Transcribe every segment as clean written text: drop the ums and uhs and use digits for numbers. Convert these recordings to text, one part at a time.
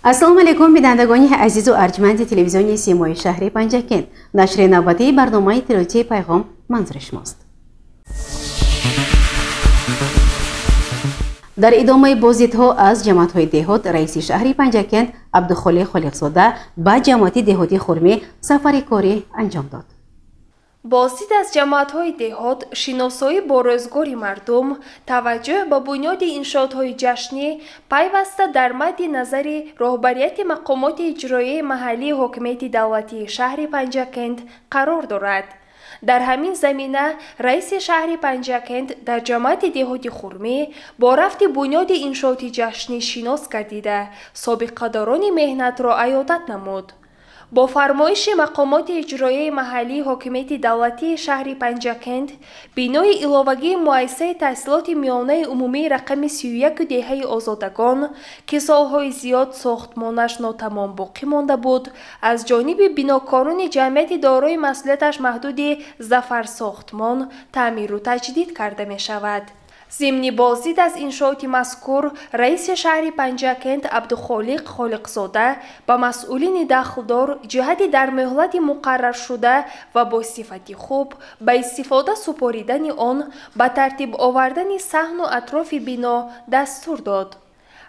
السلام علیکم بینندگان عزیز و ارجمند تلویزیون سیمای شهر پنجکند. نشر نوبتی برنامه تلویزیونی پیغام منظور شماست. در ادامه بازدیدها از جماعت‌های دهات، رئیس شهر پنجکند عبدالخالق خالقزاده با جماعت دهاتی خرمی سفر کاری انجام داد. بازدید از جماعت‌های دهات، شناسایی با روزگار مردم، توجه به بنیاد انشاءات‌های جشنی پیوسته در مد نظر رهبریت مقامات اجرایی محلی حاکمیت دولتی شهر پنجکند قرار دارد. در همین زمینه رئیس شهر پنجکند در جماعت دهاتی خرمی با رفت بنیاد انشاءات جشنی شناس گردیده سابقه‌داران مهنت را عیادت نمود. با فرمایش مقامات اجرایی محلی حاکمیت دولتی شهر پنجکند، بینای علاوگی مؤسسه تحصیلات میانه عمومی رقم 31 دهه آزادگان که سالهای زیاد ساختمانش ناتمام باقی مانده بود، از جانب بناکاران جمعیت دارای مسئولیتش محدود ظفر ساختمان تعمیر و تجدید کرده می شود. ضمن بازدید از انشاءات مذکور، رئیس شهر پنجکند عبدالخالق خالقزاده با مسئولین دخلدار جهت در مهلت مقرر شده و با صفت خوب به استفاده سپاریدن آن به ترتیب آوردن صحن و اطراف بنا دستور داد.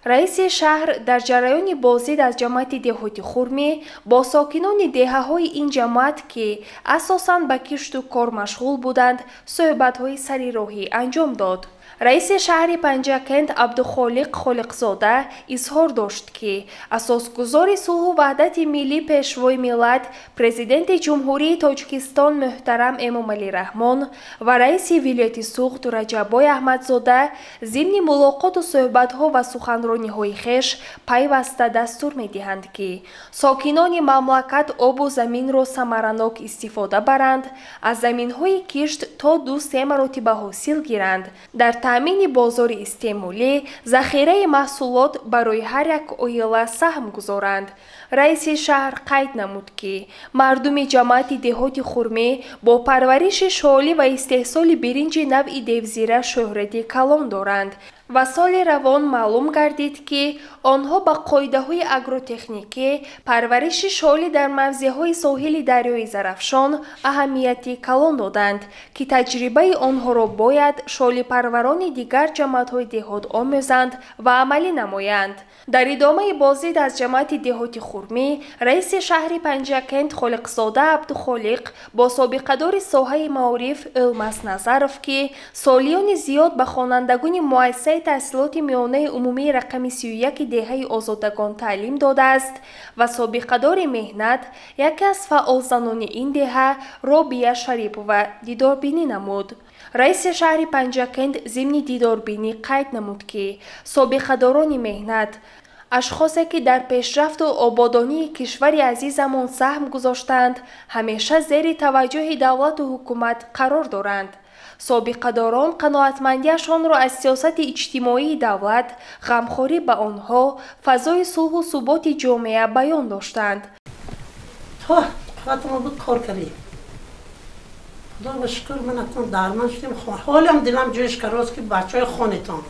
رئیس شهر در جریان بازدید از جماعت دهاتی خرمی با ساکنان دهه‌های این جماعت که اساساً به کشت و کار مشغول بودند صحبت‌های سر راهی انجام داد. رئیس شهر پنجکند عبدالخالق خالقزاده اظهار داشت که اساسگزار صلح و وحدت ملی پیشوای ملت پرزیدنت جمهوری تاجیکستان محترم امامعلی رحمان و رئیس ولایت سوخت رجبای احمدزاده ضمن ملاقات و صحبت‌ها و سخنرانی‌های خویش پیوسته دستور می‌دهند که ساکنان مملکت آب و زمین را ثمرناک استفاده برند، از زمین‌های کشت تا 2-3 مراتب حاصل گیرند، در تامین بازار استعمالی ذخیره محصولات برای هر یک عائله سهم گذارند. رئیس شهر قید نمود که مردم جماعت دهات خرمی با پرورش شالی و استحصال برنج نوع دیوزیره شهرت کلان دارند و سال روان معلوم گردید که آنها با قاعده های اگروتکنیکی پرورش شالی در موضع های ساحل دریای زرافشان اهمیتی کلان دادند که تجربه آنها را باید شالی پروران دیگر جماعت های دهات آموزند و عملی نمایند. در ادامه بازدید از جماعت دهاتی خرمی، رئیس شهر پنجکند خالقزاده عبدالخالق با سابقه‌دار ساحه معارف الماس نظرف که سالیان زیاد به خوانندگان مؤسسه تحصیلات میانه عمومی رقم 31 دهه آزادگان تعلیم داده است و سابقه‌دار مهنت، یکی از فعال زنان این دهه رابعه شریپووا دیداربینی نمود. رئیس شهر پنجکند ضمن دیداربینی قید نمود که سابقه‌داران مهنت اشخاصی که در پیشرفت و آبادانی کشور عزیزمان سهم گذاشتند همیشه زیر توجه دولت و حکومت قرار دارند. سابقه‌داران قناعتمندیشان را از سیاست اجتماعی دولت، غمخوری به آنها، فضای صلح و ثبات جامعه بیان داشتند. خواهد ما بود کار کردیم. خدا و شکر من اکنون درمان شدیم. حالم دلم جوش کراست که بچه های خانتان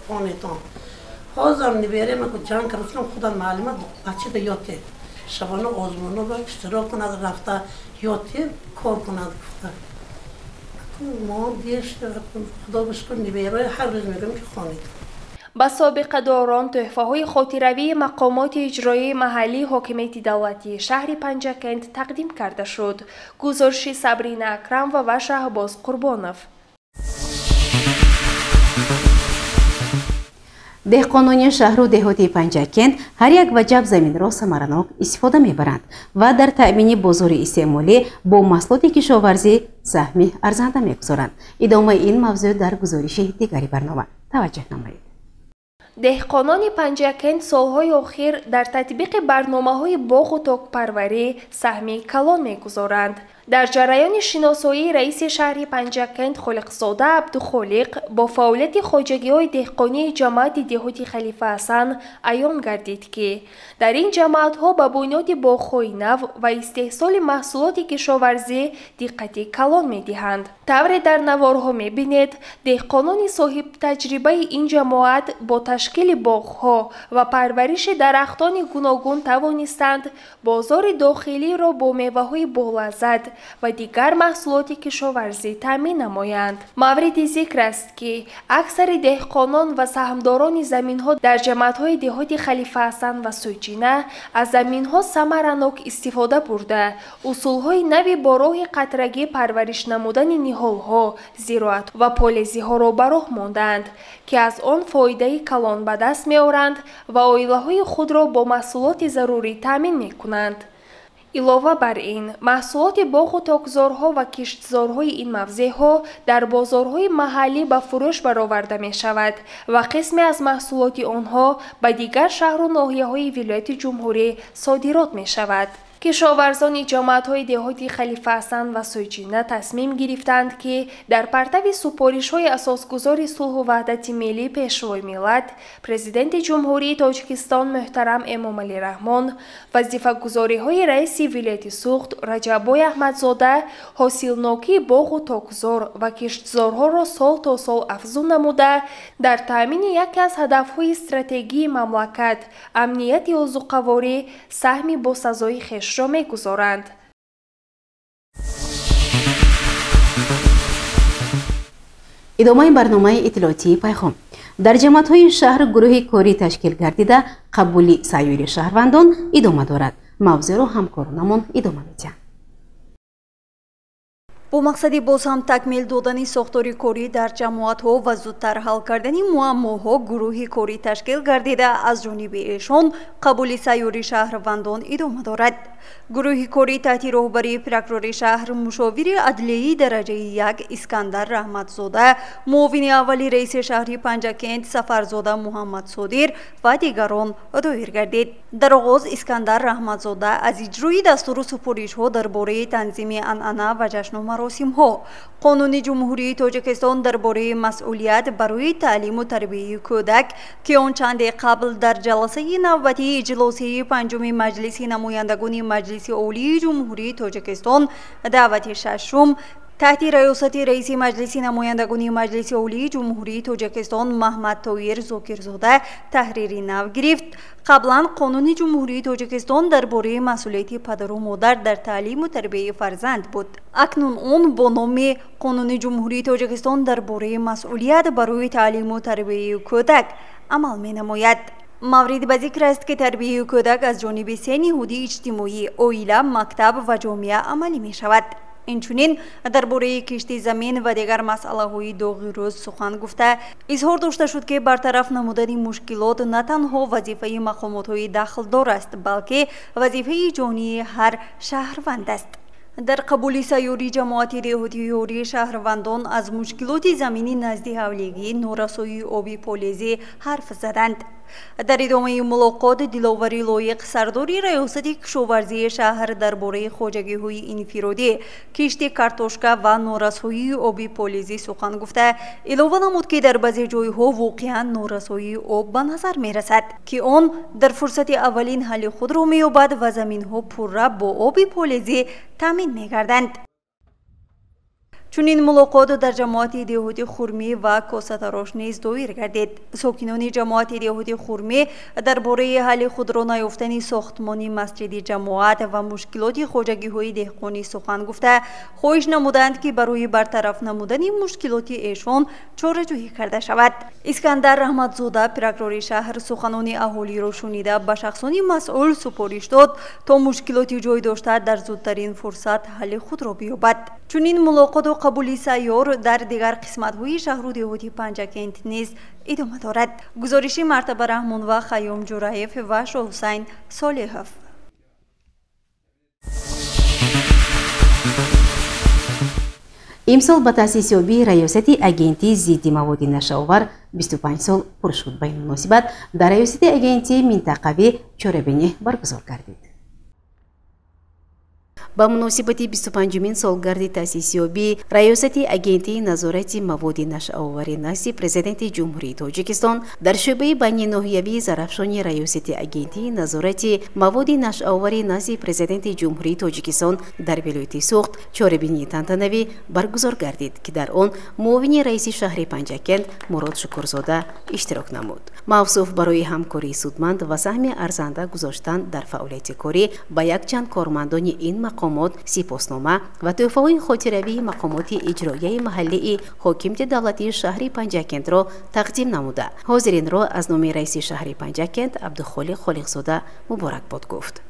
حاضر نبیره من که جنگ کردم خدا معلومت بچه ده یاد که شبانه آزمانو را اشتراک کند رفته یاد که کار کند ما دیش خدا و شکر نبیره هر روز میگم که خانتان. با سابقه داران تحفه های خاطروی مقامات اجرایی محلی حاکمیت دولتی شهر پنجکند تقدیم کرده شد. گزارش صبرین اکرم و شهباز قربانوف. دهقانان شهر و دهاتی پنجکند هر یک وجب زمین را ثمرناک استفاده میبرند و در تأمین بازار استعمالی با محصولات کشاورزی سهمی ارزنده میگذارند. ادامه این موضوع در گزارش دیگری برنامه توجه نمایید. دهقانان پنجکند سالهای اخیر در تطبیق برنامه‌های باغ و تاک پروری سهمی کلان میگذارند. در جریان شناسایی رئیس شهر پنجکند خالقزاده عبدالخالق با فعالیت خواجگی‌های دهقانی جماعت دهاتی خلیفه حسن عیان گردید که در این جماعت‌ها به بنیاد باغ‌های نو و استحصال محصولات کشاورزی دقت کلان می‌دهند. طور در نوارها می‌بینید دهقانان صاحب تجربه این جماعت با ташкили боғҳо ва парвариши дарахтони гуногун тавонистанд бозори дохилиро бо меваҳои болаззат ва дигар маҳсулоти кишоварзӣ таъмин намоянд. мавриди зикр аст ки аксари деҳқонон ва саҳмдорони заминҳо дар ҷамъиятҳои деҳоти Халифа Ҳасан ва Суйҷина аз заминҳо самаранок истифода бурда усулҳои нави бо роҳи қатрагӣ парвариш намудани ниҳолҳо, зироат ва полезиҳоро ба роҳ монданд ки аз он фоидаи калон ба даст меоранд ва оилаҳои худро бо маҳсулоти зарурӣ таъмин мекунанд. илова бар ин, маҳсулоти боғу токзорҳо ва киштзорҳои ин мавзеъҳо дар бозорҳои маҳаллӣ ба фурӯш бароварда мешавад ва қисме аз маҳсулоти онҳо ба дигар шаҳру ноҳияҳои вилояти ҷумҳурӣ содирот мешавад. кишоварзони ҷамъиятҳои деҳоти Халифа Ҳасан ва Суйҷина тасмим гирифтанд ки дар партави супоришҳои асосгузори сулҳу ваҳдати миллӣ пешвои миллат, президенти ҷумҳурии Тоҷикистон муҳтарам Эмомалӣ Раҳмон, вазифагузориҳои раиси вилояти Суғд Раҷаббой Аҳмадзода ҳосилнокии боғу токзор ва киштзорҳоро сол то сол афзун намуда, дар таъмини яке аз ҳадафҳои стратегии мамлакат, амнияти озуқаворӣ, саҳми босазои хеш ро мегузоранд. идомаи барномаи иттилоотии пайғом. дар ҷамъиятҳои шаҳр гурӯҳи корӣ ташкил гардида қабули сайёри шаҳрвандон идома дорад. мавзеъро ҳамкоронамон идома медиҳанд. бо мақсади боз ҳам такмил додани сохтори корӣ дар ҷамоатҳо ва зудтар ҳал кардани муаммоҳо гурӯҳи корӣ ташкил гардида аз ҷониби эшон қабули сайёри шаҳрвандон идома дорад. гурӯҳи корӣ таҳти роҳбарии прокурори шаҳр, мушовири адлияи дараҷаи 1 Искандар Раҳматзода, муовини аввали раиси шаҳри Панҷакент Сафарзода Муҳаммад Содир ва дигарон доир гардид. дар оғоз Искандар Раҳматзода аз иҷрои дастуру супоришҳо дар бораи танзими анъана ва ҷашну маросимҳо, қонуни ҷумҳурии Тоҷикистон дар бораи масъулият барои таълиму тарбияи кӯдак ки он чанде қабл дар ҷаласаи навбатии иҷлосии 5-уми маҷлиси намояндагони Маҷлиси Олии Ҷумҳурии Тоҷикистон даъвати 6-ум таҳти раёсати раиси Маҷлиси намояндагони Маҷлиси Олии Ҷумҳурии Тоҷикистон Маҳмад Тоир Зокирзода таҳрири нав гирифт. қаблан қонуни ҷумҳурии Тоҷикистон дар бораи масъулияти падару модар дар таълиму тарбияи фарзанд буд. акнун он бо номи қонуни ҷумҳурии Тоҷикистон дар бораи масъулият барои таълиму тарбияи кӯдак амал менамояд. маврид ба зикр аст ки тарбияи кӯдак аз ҷониби се ниҳуди иҷтимоӣ, оила, мактаб ва ҷомеа амалӣ мешавад. инчунин дар бораи кишти замин ва дигар масъалаҳои доғи рӯз сухан гуфта, изҳор дошта шуд ки бартараф намудани мушкилот на танҳо вазифаи мақомотҳои дахлдор аст, балки вазифаи ҷонии ҳар шаҳрванд аст. дар қабули сайёри ҷамоати деҳотиёрии шаҳрвандон аз мушкилоти замини назди ҳавлигӣ, норасоии оби полезӣ ҳарф заданд. дар идомаи мулоқот диловари лоиқ сардори раёсати кишоварзии шаҳр дар бораи хоҷагиҳои инфиродӣ, кишти картошка ва норасоии оби полезӣ сухан гуфта, илова намуд ки дар баъзе ҷойҳо воқеан норасоии об ба назар мерасад ки он дар фурсати аввалин ҳалли худро меёбад ва заминҳо пурра бо оби полезӣ таъмин мегарданд. чунин мулоқот дар ҷамоати деҳоти Хурмӣ ва Косатарош низ доир гардид. сокинони ҷамоати деҳоти Хурмӣ дар бораи ҳалли худро наёфтани сохтмони масҷиди ҷамоат ва мушкилоти хоҷагиҳои деҳқонӣ сухан гуфта, хоҳиш намуданд ки барои бартараф намудани мушкилоти эшон чораҷӯӣ карда шавад. Искандар Раҳматзода, прокурори шаҳр, суханони аҳолиро шунида ба шахсони масъул супориш дод то мушкилоти ҷой дошта дар зудтарин фурсат ҳалли худро биёбад. чунин мулоқоту қабули сайёр дар дигар қисматҳои шаҳру деҳоти Панҷакент низ идома дорад. гузориши Мартаба Раҳмон ва Хаём Ҷураев ва Шоҳусайн Солиҳов. имсол ба таъсисёбии раёсати агентии зидди маводи нашаовар 25 сол пур шуд. ба ин муносибат дар раёсати агентии минтақавӣ чорабинӣ баргузор гардид. با مناسبت 25مین سالگرد تأسیسیابی ریاست اگنتی نظارت مواد نشأه‌آور نزد پرزیدنت جمهوری تاجیکستان در شعبه بین ناحیوی زرافشانی ریاست اگنتی نظارت مواد نشأه‌آور نزد پرزیدنت جمهوری تاجیکستان در ولایت سوخت چهاربینی تنتنوی برگزار گردید که در آن معاون رئیس شهر پنجکند مراد شکرزاده اشتراک نمود. موصوف برای همکاری سودمند و سهم ارزنده گذاشتن در فعالیت کاری با یک چند کارمندان این مقامات سپاسنامه و تحفه‌های خاطروی مقامات اجرایی محلی حاکمیت دولتی شهر پنجکند را تقدیم نموده. حاضرین را از نام رئیس شهر پنجکند عبدالخالق خالقزاده مبارکباد گفت.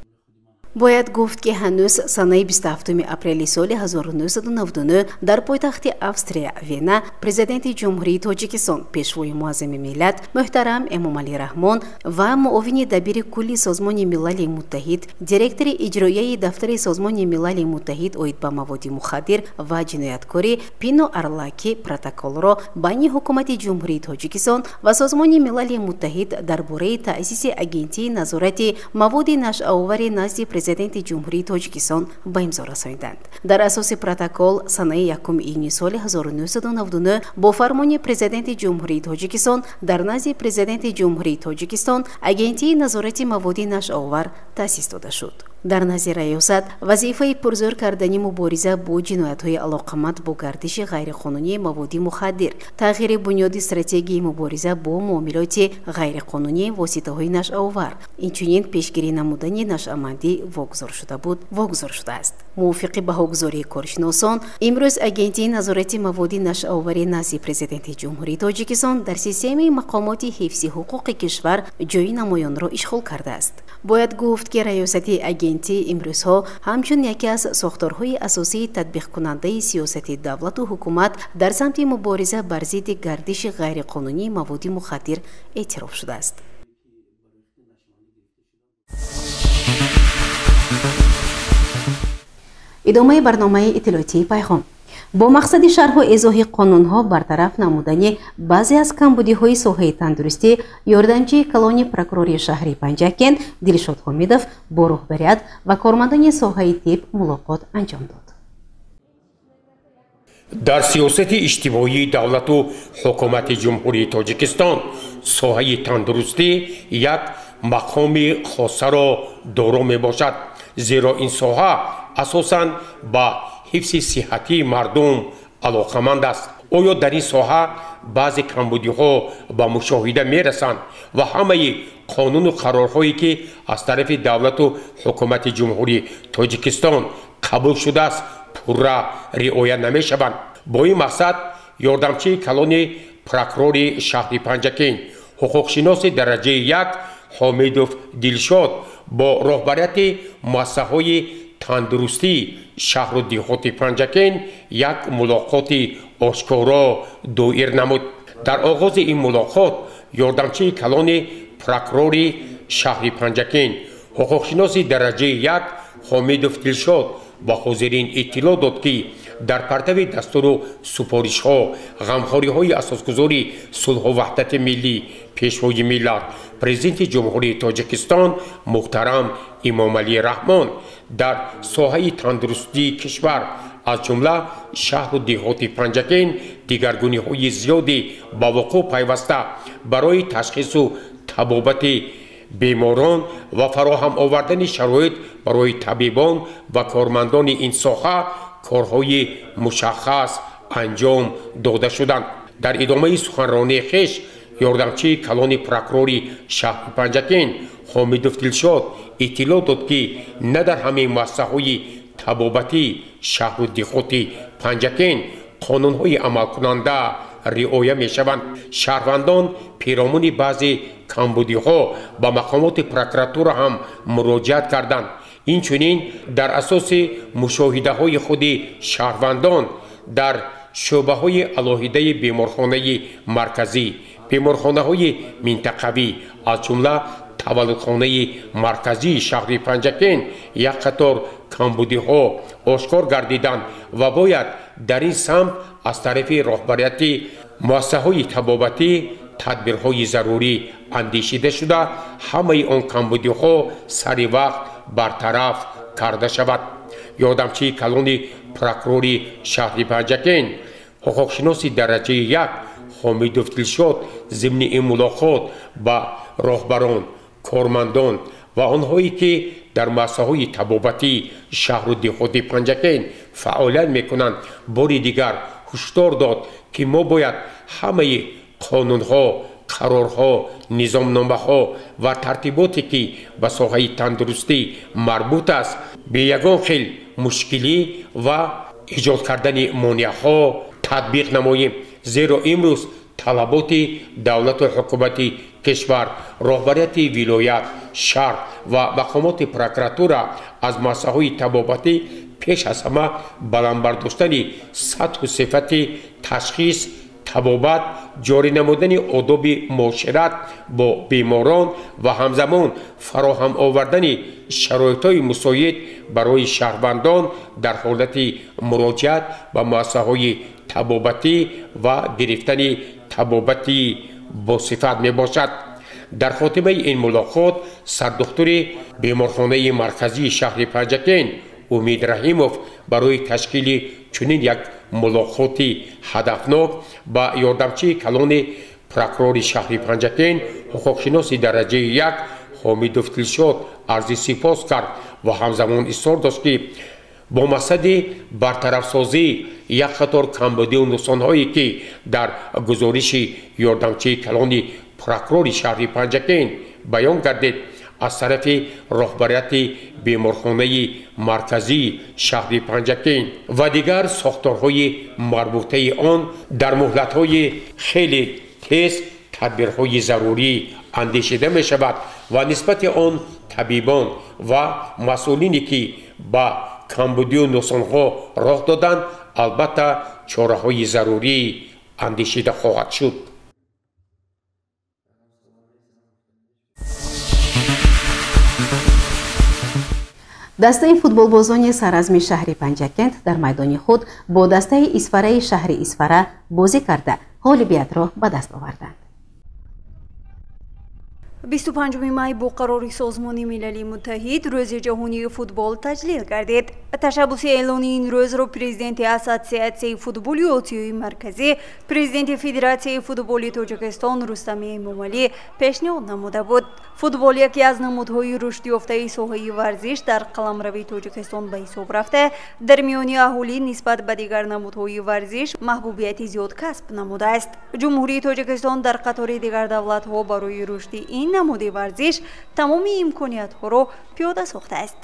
باید گفت که هنوز سنه 27 اپریل سال 1999 در پایتخت اوستریا وینا پرزیدنت جمهوری تاجیکستان پیشوای معظم ملت محترم امامعلی رحمان و معاون دبیر کلی سازمان ملل متحد دیرکتور اجرایی دفتر سازمان ملل متحد اوید با مواد مخدر و جنایتکاری پینو ارلاکی پروتکل را بین حکومت جمهوری تاجیکستان و سازمان ملل متحد درباره تأسیس اگنتی نظارت مواد نشأه‌آور نزد پرزیدنت جمهوری تاجیکستان به امضا رساندند. در اساس پروتکل سنه 1 ایونی سال 1999 با فرمان پرزیدنت جمهوری تاجیکستان در نزد پرزیدنت جمهوری تاجیکستان اگنتی نظارت مواد نشأه‌آور تأسیس داده شد. در نظر ریاست وظیفه پرزور کردن مبارزه با جنایت‌های علاقمند با گردش غیرقانونی مواد مخدر، تغییر بنیاد استراتژی مبارزه با معاملات غیرقانونی واسطه‌های نشأه‌آور، اینچنین پیشگیری نمودن نشأه‌مندی واگذار شده است. موافق به واگذاری کارشناسان امروز اگنتی نظارت مواد نشأه‌آور نزد پرزیدنت جمهوری تاجیکستان در سیستم مقامات حفظ حقوق کشور جای نمایان را اشغال کرده است. باید گفت که ریاست اگنتی امروزها همچون یکی از ساختارهای اساسی تطبیق کننده سیاست دولت و حکومت در سمت مبارزه بر ضد گردش غیرقانونی مواد مخدر اعتراف شده است. ادامه برنامه اطلاعاتی پیغام با مقصد شرح و ایضاح قانون‌ها برطرف نمودن بعضی از کمبودی‌های ساحه تندرستی یاردمچی کلانی پروکوروری شهری پنجکند دلشاد حمیدов با رهبریت و کارمندان ساحه طب ملاقات انجام داد. در سیاست اجتماعی دولت و حکومت جمهوری تاجیکستان ساحه تندرستی یک مقام خاص را دارا میباشد، زیرا این ساحه اساساً با حفظ صحتی مردم علاقمند است. آیا در این ساحه بعضی کمبودی‌ها به مشاهده می‌رسند و همه قانون و قرارهایی که از طرف دولت و حکومت جمهوری تاجیکستان قبول شده است پورا رعایت نمی‌شوند. با این مقصد یاردمچی کلان پروکوروری شهر پنجکند حقوقشناس درجه 1 حمیدов دلشاد با رهبریت مؤسسه‌های تندرستی شهر و دیهات پنجکند یک ملاقات آشکارا دایر نمود. در آغاز این ملاقات یاردمچی کلان پروکوروری شهر پنجکند حقوقشناس درجه 1 حمیدов دلشاد با حاضرین اطلاع داد که در پرتو دستور و سپارش‌ها غمخوری‌های اساسگذاری صلح و وحدت ملی پیشوای ملت پرزیدنت جمهوری تاجیکستان محترم امامعلی رحمان در ساحه تندرستی کشور از جمله شهر و دیهات پنجکند دیگرگونی‌های زیادی با وقوع پیوسته برای تشخیص و طبابت بیماران و فراهم آوردن شرایط برای طبیبان و کارمندان این ساحه کارهای مشخص انجام داده شدند. در ادامه سخنرانی خویش یاردمچی کلان پروکوروری شهر پنجکند حمیدов دلشاد اطلاع داد که نه در همه مؤسسه‌های طبابتی شهر و دیهات پنجکند قانون‌های عمل کننده رعایت می‌شوند. شهروندان پیرامون بعضی کمبودی‌ها به مقامات پروکراتور هم مراجعت کردند. اینچنین در اساس مشاهده‌های خود شهروندان در شعبه‌های علاهیده بیمارخانه مرکزی، بیمارخانه‌های منطقوی از جمله تولدخانه مرکزی شهر پنجکند یک قطار کمبودی‌ها آشکار گردیدند و باید در این سمت از طرف رهبریت مؤسسه‌های طبابتی تدبیرهای ضروری اندیشیده شده همه آن کمبودی‌ها سریع وقت برطرف کرده شود. ёрдамчии калони прокурори шаҳри Панҷакен. ҳуқуқшиноси дараҷаи 1 ҳомидов Дилшод зимни ин мулоқот ба роҳбарон, кормандон ва онҳое ки дар масъалаҳои табобатии шаҳру деҳоти Панҷакен фаъолият мекунанд бори дигар ҳушдор дод ки мо бояд ҳамаи қонунҳо, қарорҳо, низомномаҳо ва тартиботе ки ба соҳаи тандурустӣ марбут аст бе ягон хел мушкилӣ ва эҷод кардани монеаҳо татбиқ намоем. зеро имрӯз талаботи давлату ҳукумати кишвар, роҳбарияти вилоят, шаҳр ва мақомоти прокуратура аз масъалаҳои табобатӣ пеш аз ҳама баландбардоштани сатҳу сифати ташхис, табобат, ҷорӣ намудани одоби муошират бо беморон ва ҳамзамон фароҳам овардани шароитҳои мусоид барои шаҳрвандон дар ҳолати муроҷиат ба муассисаҳои табобатӣ ва гирифтани табобати босифат мебошад. дар хотимаи ин мулоқот сардухтури беморхонаи марказии шаҳри Панҷакен Умид Раҳимов барои ташкили чунин як мулоқоти ҳадафнок ба ёрдамчии калони прокурори шаҳри Панҷакен ҳуқуқшиноси дараҷаи 1 ҳомидов Дилшод арзи сипос кард ва ҳамзамон изҳор дошт ки бо мақсади бартарафсозии як қатор камбудию нуқсонҳое ки дар гузориши ёрдамчии калони прокурори шаҳри Панҷакен баён гардид аз тарафи роҳбарияти беморхонаи марказии шаҳри Панҷакен ва дигар сохторҳои марбутаи он дар муҳлатҳои хеле тез тадбирҳои зарурӣ андешида мешавад ва нисбати он табибон ва масъулине ки ба камбудию нуқсонҳо роҳ доданд албатта чораҳои зарурӣ андешида хоҳад шуд. дастаи футболбозони саразми шаҳри Панҷакент дар майдони худ бо дастаи Исфараи шаҳри Исфара бозӣ карда ғолибиятро ба даст оварданд. 25 май бо қарори Созмони Милали Муттаҳид рӯзи ҷаҳонии футбол таҷлил гардид. Ташаббуси эълони ин рӯзро президенти Ассотсиатсияи футболи Осиёи марказӣ, президенти Федератсияи футболи Тоҷикистон Рустами Эмомалӣ пешниҳод намуда буд. Футбол яке аз намудҳои рушдёфтаи соҳаи варзиш дар қаламравии Тоҷикистон ба ҳисоб рафта, дар миёни аҳолӣ нисбат ба дигар намудҳои варзиш маҳбубияти зиёд касб намудааст. ҷумҳурии Тоҷикистон дар қатори дигар давлатҳо барои рушди ин намуди варзиш тамоми имкониятҳоро пиёда сохтааст.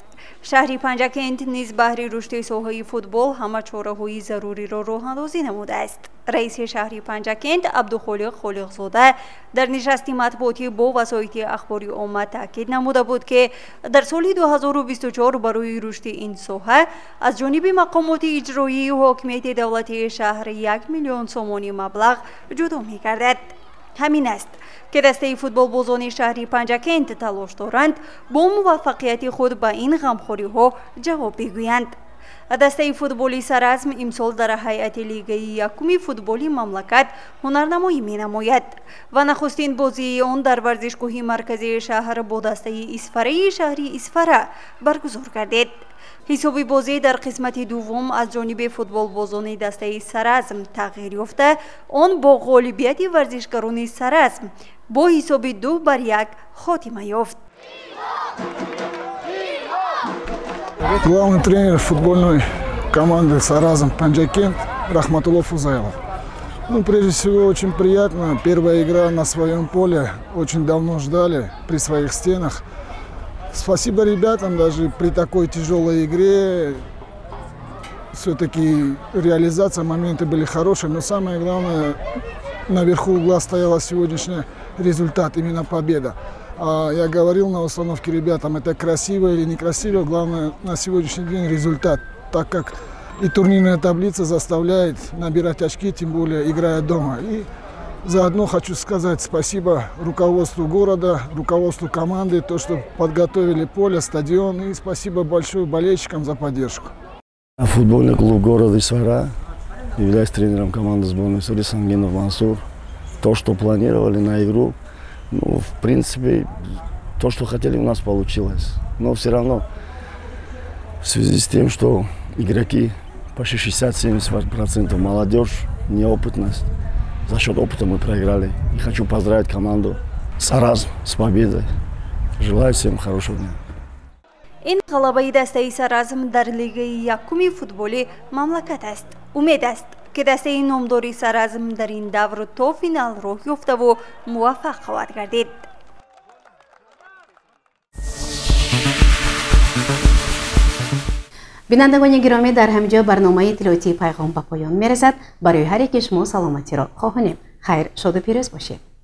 шаҳри Панҷакент низ баҳри рушди соҳаи футбол ҳама чораҳои заруриро роҳандозӣ намудааст. раиси шаҳри Панҷакент Абдухолиқ Холиқзода дар нишасти матбуотӣ бо васоити ахбори омма таъкид намуда буд ки дар соли 2024 барои рушди ин соҳа аз ҷониби мақомоти иҷроии ҳокимияти давлатии шаҳр 1 миллион сомони маблағ ҷудо мегардад. ҳамин аст ки дастаи футболбозони шаҳри Панҷакент талош доранд бо муваффақияти худ ба ин ғамхориҳо ҷавоб бигӯянд. дастаи футболи Саразм имсол дар ҳайати лигаи якуми футболи мамлакат ҳунарнамоӣ менамояд ва нахустин бозии он дар варзишгоҳи марказии шаҳр бо дастаи Исфараи шаҳри Исфара баргузор гардид. ҳисоби бозӣ дар қисмати дуввум аз ҷониби футболбозони дастаи Саразм тағйир ёфта, он бо ғолибияти варзишгарони Саразм бо ҳисоби 2-1 хотима ёфт. Главный тренер футбольной команды «Саразм» Панҷакент Рахматулло Фузайлов. Прежде всего, очень приятно. Первая игра на своем поле. Очень давно ждали при своих стенах. Спасибо ребятам, даже при такой тяжелой игре все-таки реализация, моменты были хорошие. Но самое главное, наверху угла стоял сегодняшний результат, именно победа. Я говорил на установке ребятам, это красиво или некрасиво, главное на сегодняшний день результат, так как и турнирная таблица заставляет набирать очки, тем более играя дома. И заодно хочу сказать спасибо руководству города, руководству команды, то, что подготовили поле, стадион, и спасибо большое болельщикам за поддержку. Футбольный клуб города Исфара, являюсь тренером команды сборной Сури Сангенов Мансур. То, что планировали на игру, в принципе, то, что хотели, у нас получилось. Но все равно В связи с тем, что игроки почти 60-70% молодежь, неопытность. За счет опыта мы проиграли. И хочу поздравить команду Саразм с победой. Желаю всем хорошего дня. این غلبه دسته سرازم در لیگ یکم فوتبالی مملکت است. امید است که دسته نامداری سرازم در این دور تا فینال راه یافته و موفق خواهد گردید. بینندگان گرامی، در همینجا برنامه اطلاعاتی پیغام به پایان میرسد. برای هر یک شما سلامتی را خواهانیم. خیر، شاد و پیروز باشید.